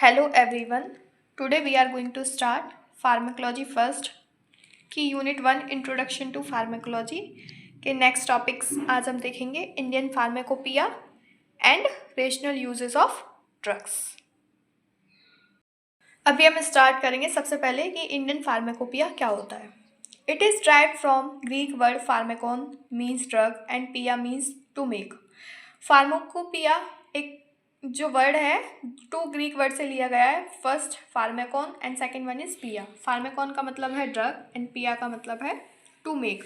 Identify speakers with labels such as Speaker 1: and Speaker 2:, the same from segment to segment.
Speaker 1: Hello everyone. Today we are going to start pharmacology first की unit 1 introduction to pharmacology के next topics आज हम देखेंगे Indian pharmacopoeia and rational uses of drugs. अभी हम start करेंगे सबसे पहले कि इंडियन फार्माकोपिया क्या होता है। It is derived from Greek word pharmakon means drug and poeia means to make. Pharmacopoeia एक जो वर्ड है टू ग्रीक वर्ड से लिया गया है। First pharmakon and second one is poeia. Pharmakon का मतलब है ड्रग एंड पिया का मतलब है टू मेक।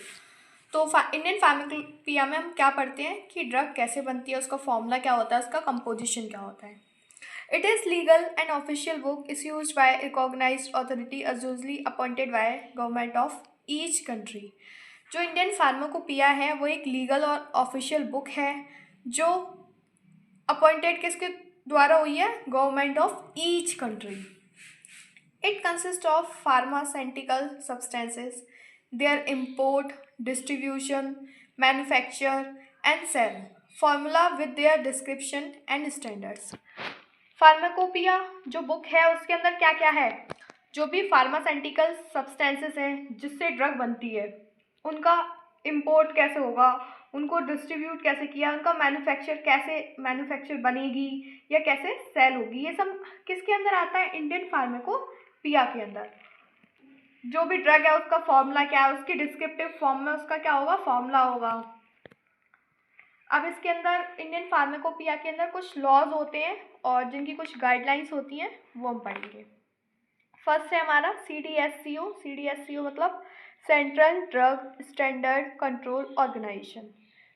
Speaker 1: तो इंडियन फार्माकोपिया में हम क्या पढ़ते हैं कि ड्रग कैसे बनती है, उसका फॉर्मूला क्या होता है, उसका कंपोजिशन क्या होता है। It is legal and official book is use by recognised authority as usually appointed by government of each country. जो इंडियन फार्माकोपिया है वो एक लीगल और ऑफिशियल बुक है जो अपॉइंटेड किसके द्वारा हुई है, government of each country. It consist of pharmaceutical substances, their import, distribution, manufacture and sale, formula with their description and standards. Pharmacopoeia जो बुक है उसके अंदर क्या क्या है, जो भी फार्मास्यूटिकल सब्सटेंसेस हैं जिससे ड्रग बनती है उनका इम्पोर्ट कैसे होगा, उनको डिस्ट्रीब्यूट कैसे किया, उनका मैन्युफैक्चर बनेगी या कैसे सेल होगी, ये सब किसके अंदर आता है, इंडियन फार्माकोपिया के अंदर। जो भी ड्रग है उसका फॉर्मूला क्या है, उसकी डिस्क्रिप्टिव फॉर्म में उसका क्या होगा, फॉर्मूला होगा। अब इसके अंदर इंडियन फार्माकोपिया के अंदर कुछ लॉज होते हैं और जिनकी कुछ गाइडलाइंस होती हैं वो हम पढ़ेंगे। फर्स्ट है हमारा CDSCO। CDSCO मतलब central drug standard control organisation,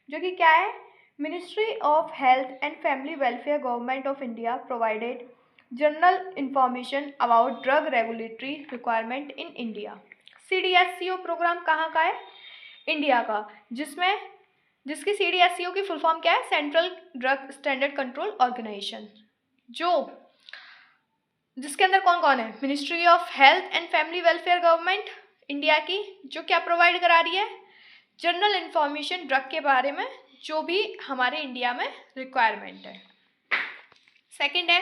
Speaker 1: जो कि क्या है, ministry of health and family welfare government of India provided general information about drug regulatory requirement in India. CDSCO programme कहाँ का है, इंडिया का, जिसकी CDSCO की फुल फॉर्म क्या है, central drug standard control organisation, जिसके अंदर कौन कौन है, ministry of health and family welfare government India की, जो क्या प्रोवाइड करा रही है, जनरल इंफॉर्मेशन ड्रग के बारे में जो भी हमारे इंडिया में रिक्वायरमेंट है। सेकंड है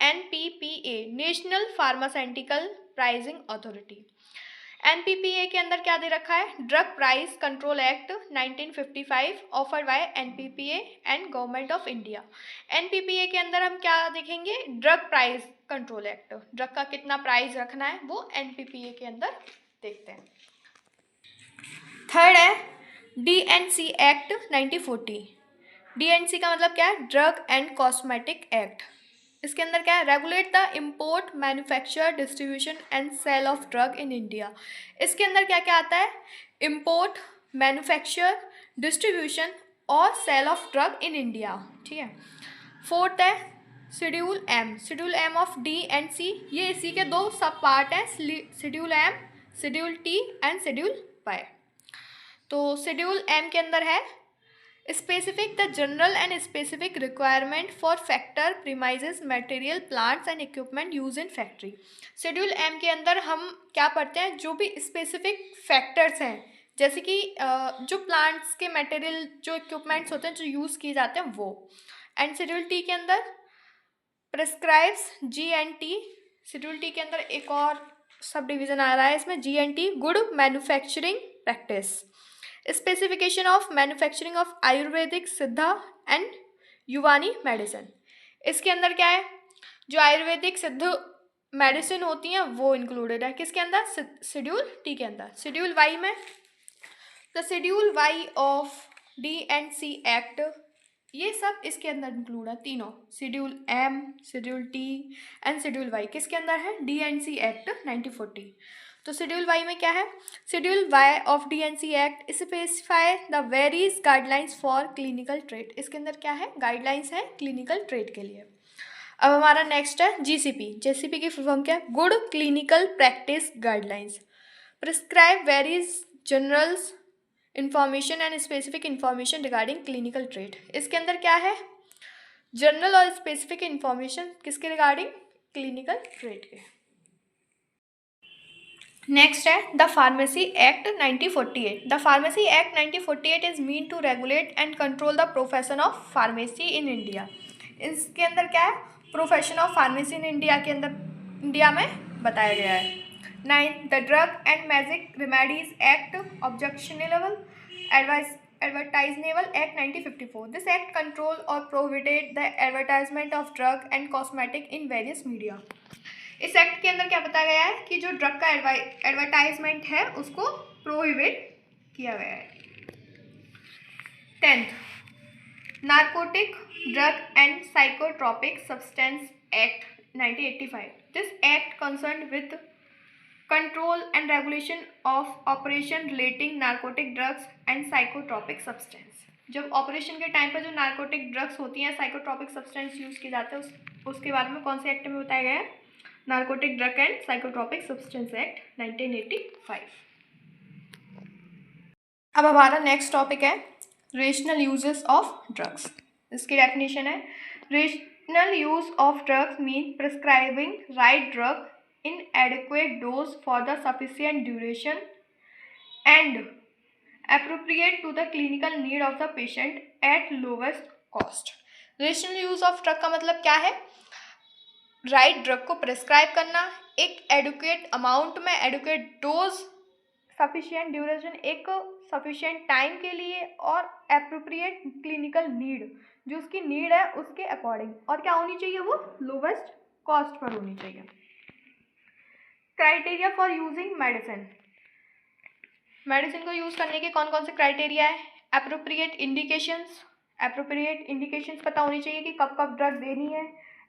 Speaker 1: NPPA, national pharmaceutical pricing authority. NPPA के अंदर क्या दे रखा है, drug price control act 1955 offered by NPPA and government of India. NPPA के अंदर हम क्या देखेंगे, drug price control act, drug का कितना प्राइस रखना है वो NPPA के अंदर देखते हैं। थर्ड है DNC एक्ट 1940। DNC का मतलब क्या है, ड्रग एंड कॉस्मेटिक एक्ट। इसके अंदर क्या है, regulate the import, manufacture, distribution and sale of drug in India. इसके अंदर क्या क्या आता है, इम्पोर्ट, मैन्युफैक्चर, डिस्ट्रीब्यूशन और sale of drug in India, ठीक है। फोर्थ है schedule M. Schedule M of DNC, ये इसी के दो सब पार्ट हैं, schedule M, schedule T and schedule Y. तो शेड्यूल एम के अंदर है specific the general and specific requirement for factor, premises, material, plants and equipment use in factory. Schedule M के अंदर हम क्या पढ़ते हैं, जो भी स्पेसिफिक फैक्टर्स हैं, जैसे कि जो प्लांट्स के मटेरियल, जो इक्विपमेंट्स होते हैं जो यूज़ किए जाते हैं वो। एंड शेड्यूल टी के अंदर प्रिस्क्राइब्स GNT। शेड्यूल टी के अंदर एक और सब डिवीज़न आ रहा है इसमें, GNT, good manufacturing practice, specification of manufacturing of Ayurvedic, सिद्धा एंड युवानी मेडिसिन। इसके अंदर क्या है, जो आयुर्वेदिक सिद्ध मेडिसिन होती हैं वो इंक्लूडेड है किसके अंदर, शेड्यूल टी के अंदर। शेड्यूल वाई में the schedule Y of DNC act, ये सब इसके अंदर इंक्लूड है, तीनों, schedule M, schedule T and schedule Y किसके अंदर है, DNC एक्ट 1940। तो शेड्यूल वाई में क्या है, schedule Y of DNC act specify the various guidelines for clinical trade. इसके अंदर क्या है, गाइडलाइंस है क्लिनिकल ट्रेड के लिए। अब हमारा नेक्स्ट है GCP की फुल फॉर्म क्या है, good clinical practice guidelines, prescribe varies generals information and specific information regarding clinical trade. इसके अंदर क्या है, जनरल और स्पेसिफिक इंफॉर्मेशन किसके रिगार्डिंग, क्लिनिकल ट्रेड के। नेक्स्ट है the pharmacy act 1948। The pharmacy act 1948 is mean to regulate and control the profession of pharmacy in India. इसके अंदर क्या है, profession of pharmacy in India में बताया गया है। 9 the drug and magic remedies act objectionable advertisable act 1954। This act control और prohibited the advertisement of drug and cosmetic in various media. इस एक्ट के अंदर क्या बताया गया है कि जो ड्रग का एडवर्टाइजमेंट है उसको प्रोहिबिट किया गया है। 10th narcotic drug and psychotropic substance act 1985। This act concerned with control and regulation of operation relating narcotic drugs and psychotropic substance. जब ऑपरेशन के टाइम पर जो नार्कोटिक ड्रग्स होती हैं, साइकोट्रोपिक सब्सटेंस यूज किए जाते हैं, उसके बारे में कौन से एक्ट में बताया गया है? Narcotic drug and psychotropic substance act 1985। अब हमारा नेक्स्ट टॉपिक है रेशनल यूजेस ऑफ ड्रग्स। इसकी डेफिनेशन है rational use of drugs mean prescribing right drug in adequate dose for the sufficient duration and appropriate to the clinical need of the patient at lowest cost। Rational use of drug का मतलब क्या है? Right drug को prescribe करना, एक educate amount में, educate dose, sufficient duration, एक sufficient time के लिए, और एप्रोप्रिएट क्लिनिकल नीड, जो उसकी नीड है उसके अकॉर्डिंग, और क्या होनी चाहिए? वो लोवेस्ट कॉस्ट पर होनी चाहिए। Criteria for using medicine. Medicine को यूज करने के कौन कौन से क्राइटेरिया है? Appropriate indications. एप्रोप्रिएट इंडिकेशंस पता होनी चाहिए कि कब कब ड्रग देनी है।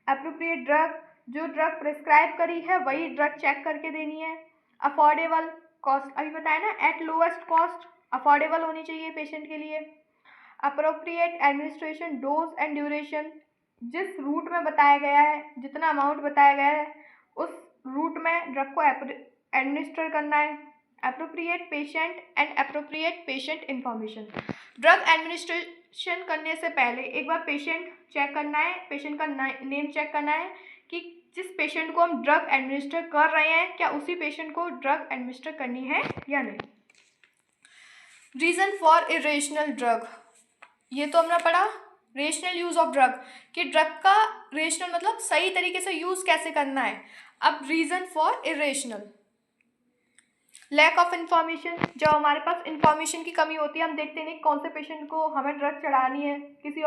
Speaker 1: एप्रोप्रिएट ड्रग, जो ड्रग प्रिस्क्राइब करी है वही ड्रग चेक करके देनी है। अफोर्डेबल कॉस्ट, अभी बताया ना, एट लोएस्ट कॉस्ट, अफोर्डेबल होनी चाहिए पेशेंट के लिए। Appropriate administration, dose and duration, जिस रूट में बताया गया है, जितना अमाउंट बताया गया है उस रूट में ड्रग को एडमिनिस्टर करना है। Appropriate patient and appropriate patient information, drug administration करने से पहले एक बार पेशेंट चेक करना है, पेशेंट का नेम चेक करना है कि जिस पेशेंट को हम ड्रग एडमिनिस्टर कर रहे हैं क्या उसी पेशेंट को ड्रग एडमिनिस्टर करनी है या नहीं। रीज़न फॉर इरेशनल ड्रग, ये तो हमने पढ़ा। रेशनल यूज ऑफ ड्रग, कि ड्रग का रेशनल मतलब सही तरीके से यूज कैसे करना है। अब reason for irrational, lack of information, जब हमारे पास इंफॉर्मेशन की कमी होती है, हम देखते नहीं कौन से पेशेंट को हमें ड्रग चढ़ानी है, किसी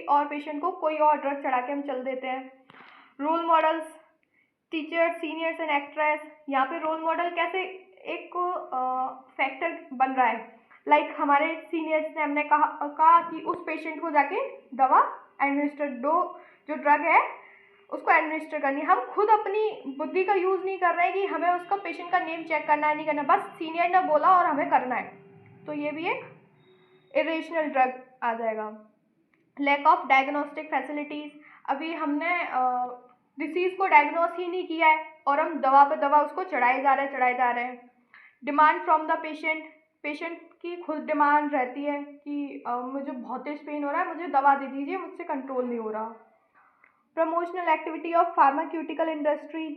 Speaker 1: और पेशेंट को कोई और ड्रग चढ़ा के हम चल देते हैं। Role models, teachers, seniors and actress, यहाँ पे रोल मॉडल कैसे एक फैक्टर बन रहा है। लाइक हमारे सीनियर्स ने हमने कहा कि उस पेशेंट को जाके दवा एडमिनिस्टर जो ड्रग है उसको एडमिनिस्टर करनी है। हम खुद अपनी बुद्धि का यूज़ नहीं कर रहे हैं कि हमें उसका पेशेंट का नेम चेक करना है, नहीं करना, बस सीनियर ने बोला और हमें करना है, तो ये भी एक इरेशनल ड्रग आ जाएगा। लैक ऑफ डायग्नोस्टिक फैसिलिटीज़, अभी हमने डिसीज़ को डायग्नोस ही नहीं किया है और हम दवा पे दवा उसको चढ़ाए जा रहे हैं। डिमांड फ्रॉम द पेशेंट की खुद डिमांड रहती है कि मुझे बहुत तेज पेन हो रहा है, मुझे दवा दे दीजिए, मुझसे कंट्रोल नहीं हो रहा। Promotional activity of pharmaceutical industry,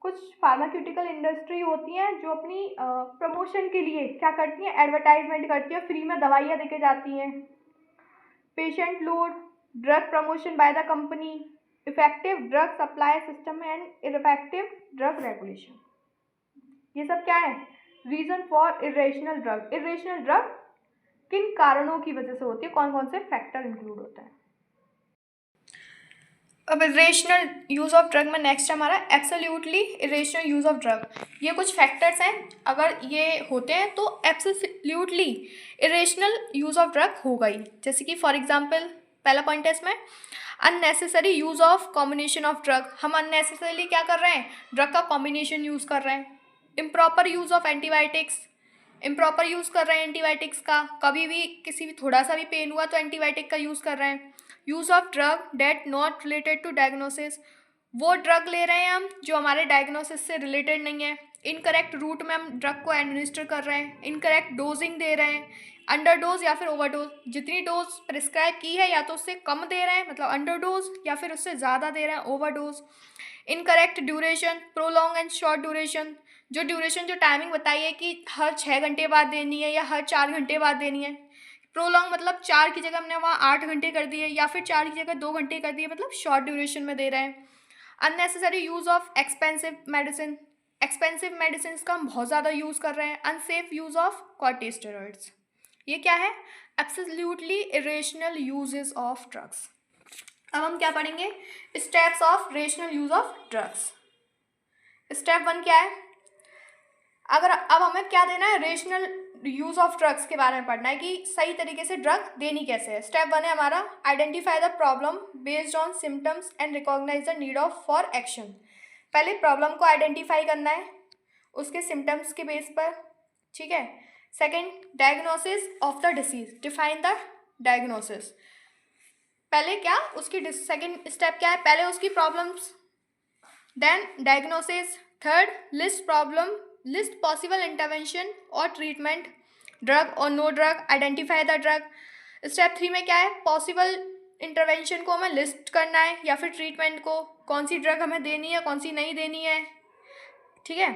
Speaker 1: कुछ फार्मास्यूटिकल इंडस्ट्री होती हैं जो अपनी प्रमोशन के लिए क्या करती हैं, एडवर्टाइजमेंट करती है, फ्री में दवाइयाँ देके जाती हैं। Patient load, drug promotion by the company, effective drug supply system and effective drug regulation, ये सब क्या है? Reason for irrational drug. Irrational drug किन कारणों की वजह से होती है, कौन कौन से फैक्टर इंक्लूड होता है। अब इरेशनल यूज ऑफ ड्रग में नेक्स्ट हमारा absolutely irrational use of drug. ये कुछ फैक्टर्स हैं, अगर ये होते हैं तो absolutely irrational use of drug होगा ही। जैसे कि फॉर एग्जांपल पहला पॉइंट है इसमें unnecessary use of combination of drug, हम अननेसेसरीली क्या कर रहे हैं, ड्रग का कॉम्बिनेशन यूज़ कर रहे हैं। Improper use of antibiotics, improper use कर रहे हैं एंटीबायोटिक्स का, कभी भी किसी भी थोड़ा सा भी पेन हुआ तो एंटीबायोटिक का यूज़ कर रहे हैं। Use of drug that not related to diagnosis, वो ड्रग ले रहे हैं हम जो हमारे डायग्नोसिस से रिलेटेड नहीं है। इनकरेक्ट रूट में हम ड्रग को एडमिनिस्टर कर रहे हैं, इनकरेक्ट डोजिंग दे रहे हैं, अंडर डोज या फिर ओवर डोज, जितनी डोज प्रिस्क्राइब की है या तो उससे कम दे रहे हैं मतलब अंडर डोज, या फिर उससे ज़्यादा दे रहे हैं over dose. Incorrect duration, prolong and short duration, जो टाइमिंग बताई है कि हर 6 घंटे बाद देनी है या हर 4 घंटे बाद देनी है, प्रोलॉन्ग मतलब 4 की जगह हमने वहाँ 8 घंटे कर दिए, या फिर 4 की जगह 2 घंटे कर दिए, मतलब शॉर्ट ड्यूरेशन में दे रहे हैं। Unnecessary use of expensive medicine का हम बहुत ज़्यादा यूज़ कर रहे हैं। अनसेफ यूज़ ऑफ कॉर्टिकोस्टेरॉइड्स, ये क्या है? Absolutely irrational uses of drugs. अब हम क्या पढ़ेंगे? Steps of rational use of drugs. Step 1 क्या है? अब हमें क्या देना है? रेशनल यूज ऑफ ड्रग्स के बारे में पढ़ना है कि सही तरीके से ड्रग देनी कैसे है। स्टेप 1 है हमारा identify the problem based on symptoms and recognise the need of for action. पहले प्रॉब्लम को आइडेंटिफाई करना है उसके सिम्टम्स के बेस पर, ठीक है। Second, diagnosis of the disease, define the diagnosis. पहले क्या उसकी सेकेंड स्टेप क्या है? पहले उसकी problems, then diagnosis. Third, list problem, list possible intervention और ट्रीटमेंट, ड्रग और no drug, identify the drug. Step 3 में क्या है? पॉसिबल इंटरवेंशन को हमें लिस्ट करना है या फिर ट्रीटमेंट को, कौन सी ड्रग हमें देनी है कौन सी नहीं देनी है, ठीक है।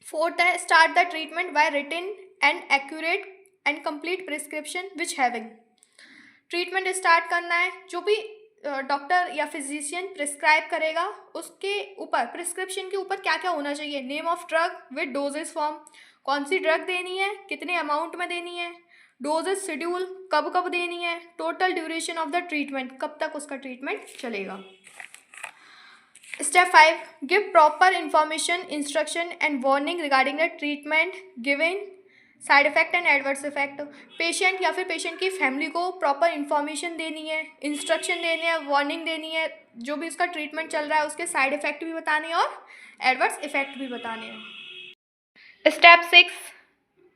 Speaker 1: फोर्थ है start the treatment by written and accurate and complete prescription which having. Treatment start करना है, जो भी डॉक्टर या फिजिशियन प्रिस्क्राइब करेगा उसके ऊपर, प्रिस्क्रिप्शन के ऊपर क्या क्या होना चाहिए? Name of drug with doses form, कौन सी ड्रग देनी है, कितने अमाउंट में देनी है, डोजेस शेड्यूल, कब कब देनी है, total duration of the treatment, कब तक उसका ट्रीटमेंट चलेगा। Step 5, give proper information, instruction and warning regarding the treatment given, side effect and adverse effect. Patient या फिर पेशेंट की फैमिली को प्रॉपर इन्फॉर्मेशन देनी है, इंस्ट्रक्शन देनी है, वार्निंग देनी है, जो भी उसका ट्रीटमेंट चल रहा है उसके साइड इफेक्ट भी बताने हैं और एडवर्स इफेक्ट भी बताने हैं। Step 6,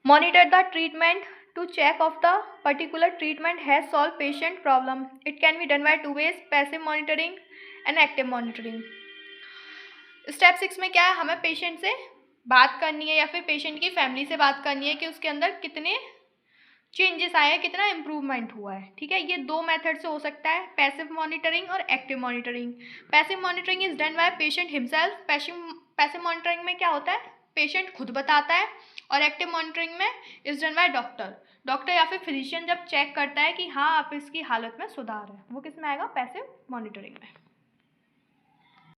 Speaker 1: monitor the treatment to check of the particular treatment has solve patient problem. It can be done by 2 ways, passive monitoring and active monitoring. Step 6 में क्या है? हमें पेशेंट से बात करनी है या फिर पेशेंट की फैमिली से बात करनी है कि उसके अंदर कितने चेंजेस आए हैं, कितना इम्प्रूवमेंट हुआ है, ठीक है। ये 2 मेथड से हो सकता है, पैसिव मॉनिटरिंग और active monitoring. Passive monitoring is done by patient himself. Passive monitoring में क्या होता है? पेशेंट खुद बताता है। और एक्टिव मॉनिटरिंग में इज डन बाय डॉक्टर या फिर फिजिशियन जब चेक करता है कि हाँ अब इसकी हालत में सुधार है, वो किस में आएगा? पैसिव मॉनिटरिंग में।